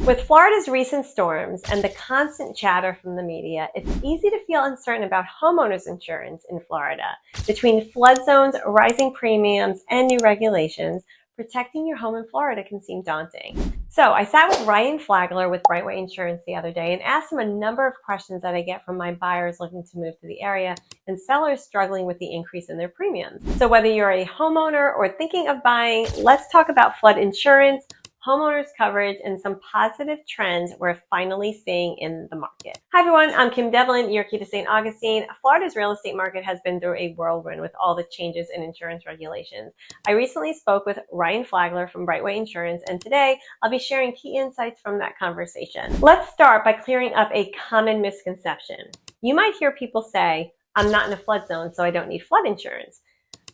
With Florida's recent storms and the constant chatter from the media, it's easy to feel uncertain about homeowners insurance in Florida. Between flood zones, rising premiums, and new regulations, protecting your home in Florida can seem daunting. So I sat with Ryan Flagler with Brightway Insurance the other day and asked him a number of questions that I get from my buyers looking to move to the area and sellers struggling with the increase in their premiums. So whether you're a homeowner or thinking of buying, let's talk about flood insurance, homeowners coverage, and some positive trends we're finally seeing in the market. Hi everyone, I'm Kim Devlin, your key to St. Augustine. Florida's real estate market has been through a whirlwind with all the changes in insurance regulations. I recently spoke with Ryan Flagler from Brightway Insurance, and today I'll be sharing key insights from that conversation. Let's start by clearing up a common misconception. You might hear people say, I'm not in a flood zone, so I don't need flood insurance.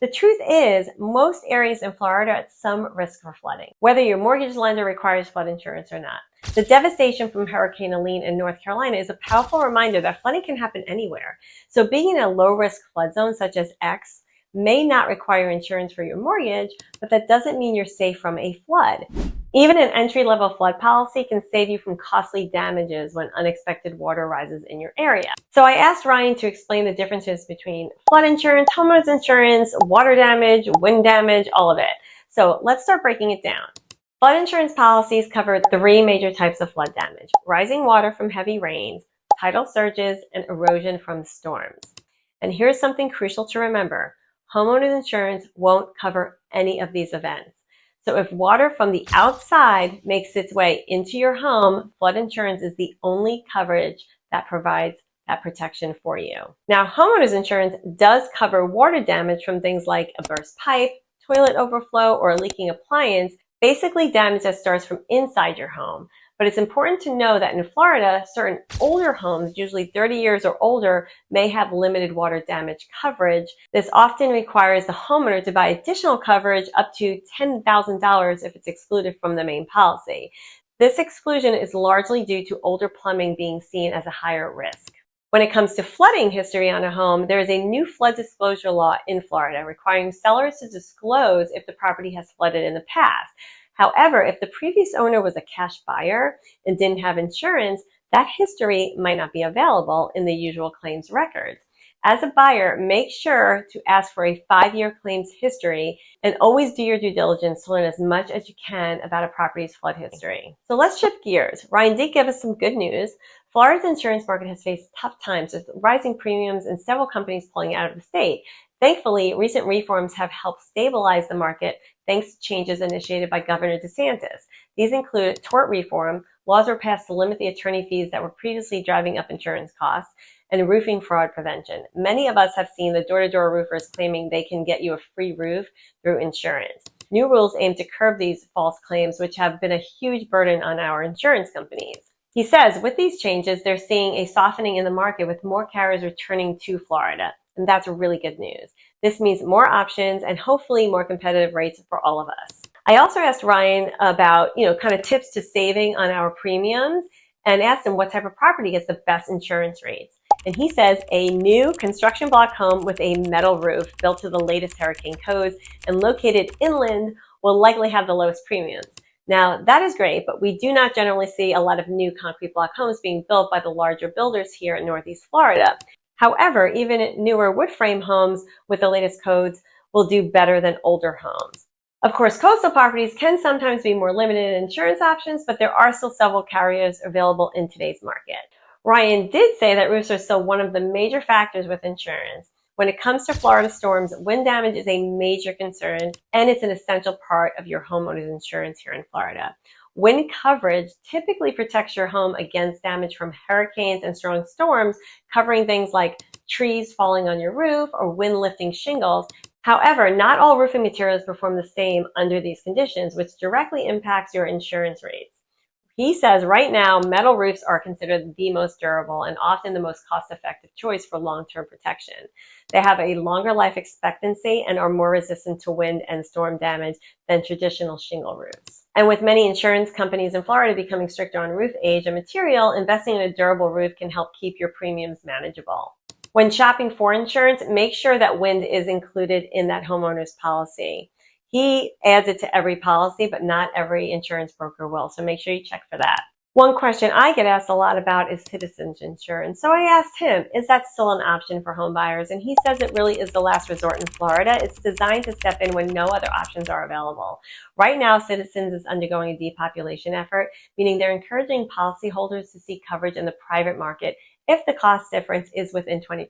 The truth is, most areas in Florida are at some risk for flooding, whether your mortgage lender requires flood insurance or not. The devastation from Hurricane Helene in North Carolina is a powerful reminder that flooding can happen anywhere. So being in a low-risk flood zone such as X may not require insurance for your mortgage, but that doesn't mean you're safe from a flood. Even an entry-level flood policy can save you from costly damages when unexpected water rises in your area. So I asked Ryan to explain the differences between flood insurance, homeowners insurance, water damage, wind damage, all of it. So let's start breaking it down. Flood insurance policies cover three major types of flood damage: rising water from heavy rains, tidal surges, and erosion from storms. And here's something crucial to remember. Homeowners insurance won't cover any of these events. So if water from the outside makes its way into your home, flood insurance is the only coverage that provides that protection for you. Now, homeowners insurance does cover water damage from things like a burst pipe, toilet overflow, or a leaking appliance, basically damage that starts from inside your home. But it's important to know that in Florida, certain older homes, usually 30 years or older, may have limited water damage coverage. This often requires the homeowner to buy additional coverage up to $10,000 if it's excluded from the main policy. This exclusion is largely due to older plumbing being seen as a higher risk. When it comes to flooding history on a home, there is a new flood disclosure law in Florida requiring sellers to disclose if the property has flooded in the past. However, if the previous owner was a cash buyer and didn't have insurance, that history might not be available in the usual claims records. As a buyer, make sure to ask for a 5-year claims history and always do your due diligence to learn as much as you can about a property's flood history. So let's shift gears. Ryan did give us some good news. Florida's insurance market has faced tough times with rising premiums and several companies pulling out of the state. Thankfully, recent reforms have helped stabilize the market thanks to changes initiated by Governor DeSantis. These include tort reform, laws were passed to limit the attorney fees that were previously driving up insurance costs, and roofing fraud prevention. Many of us have seen the door-to-door roofers claiming they can get you a free roof through insurance. New rules aim to curb these false claims, which have been a huge burden on our insurance companies. He says with these changes, they're seeing a softening in the market with more carriers returning to Florida. And that's really good news. This means more options and hopefully more competitive rates for all of us. I also asked Ryan about, kind of tips to saving on our premiums and asked him what type of property gets the best insurance rates. And he says a new construction block home with a metal roof built to the latest hurricane codes and located inland will likely have the lowest premiums. Now, that is great, but we do not generally see a lot of new concrete block homes being built by the larger builders here in Northeast Florida. However, even newer wood frame homes with the latest codes will do better than older homes. Of course, coastal properties can sometimes be more limited in insurance options, but there are still several carriers available in today's market. Ryan did say that roofs are still one of the major factors with insurance. When it comes to Florida storms, wind damage is a major concern, and it's an essential part of your homeowner's insurance here in Florida. Wind coverage typically protects your home against damage from hurricanes and strong storms, covering things like trees falling on your roof or wind lifting shingles. However, not all roofing materials perform the same under these conditions, which directly impacts your insurance rates. He says right now, metal roofs are considered the most durable and often the most cost-effective choice for long-term protection. They have a longer life expectancy and are more resistant to wind and storm damage than traditional shingle roofs. And with many insurance companies in Florida becoming stricter on roof age and material, investing in a durable roof can help keep your premiums manageable. When shopping for insurance, make sure that wind is included in that homeowner's policy. He adds it to every policy, but not every insurance broker will. So make sure you check for that. One question I get asked a lot about is citizens insurance. So I asked him, is that still an option for home buyers? And he says it really is the last resort in Florida. It's designed to step in when no other options are available. Right now, Citizens is undergoing a depopulation effort, meaning they're encouraging policyholders to seek coverage in the private market if the cost difference is within 20%.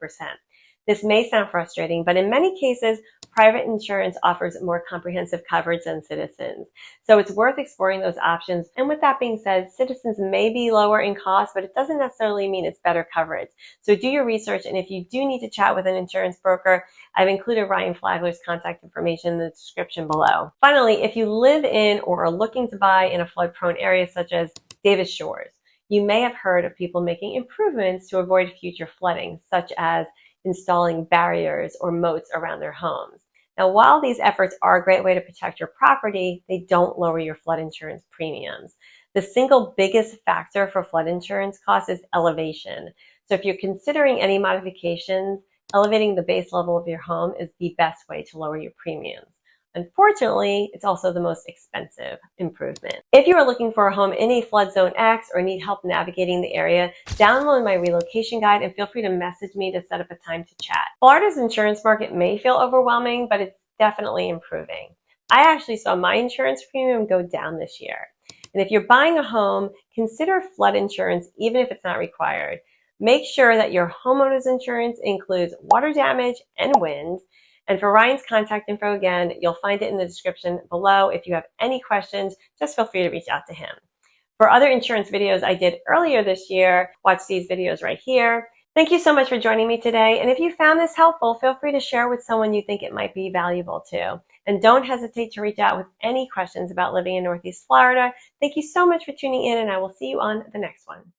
This may sound frustrating, but in many cases, private insurance offers more comprehensive coverage than Citizens. So it's worth exploring those options. And with that being said, Citizens may be lower in cost, but it doesn't necessarily mean it's better coverage. So do your research, and if you do need to chat with an insurance broker, I've included Ryan Flagler's contact information in the description below. Finally, if you live in or are looking to buy in a flood-prone area such as Davis Shores, you may have heard of people making improvements to avoid future flooding, such as installing barriers or moats around their homes. Now, while these efforts are a great way to protect your property, they don't lower your flood insurance premiums. The single biggest factor for flood insurance costs is elevation. So if you're considering any modifications, elevating the base level of your home is the best way to lower your premiums. Unfortunately, it's also the most expensive improvement. If you are looking for a home in a flood zone X or need help navigating the area, download my relocation guide and feel free to message me to set up a time to chat. Florida's insurance market may feel overwhelming, but it's definitely improving. I actually saw my insurance premium go down this year. And if you're buying a home, consider flood insurance even if it's not required. Make sure that your homeowner's insurance includes water damage and wind. And for Ryan's contact info, again, you'll find it in the description below. If you have any questions, just feel free to reach out to him. For other insurance videos I did earlier this year, watch these videos right here. Thank you so much for joining me today. And if you found this helpful, feel free to share with someone you think it might be valuable to. And don't hesitate to reach out with any questions about living in Northeast Florida. Thank you so much for tuning in, and I will see you on the next one.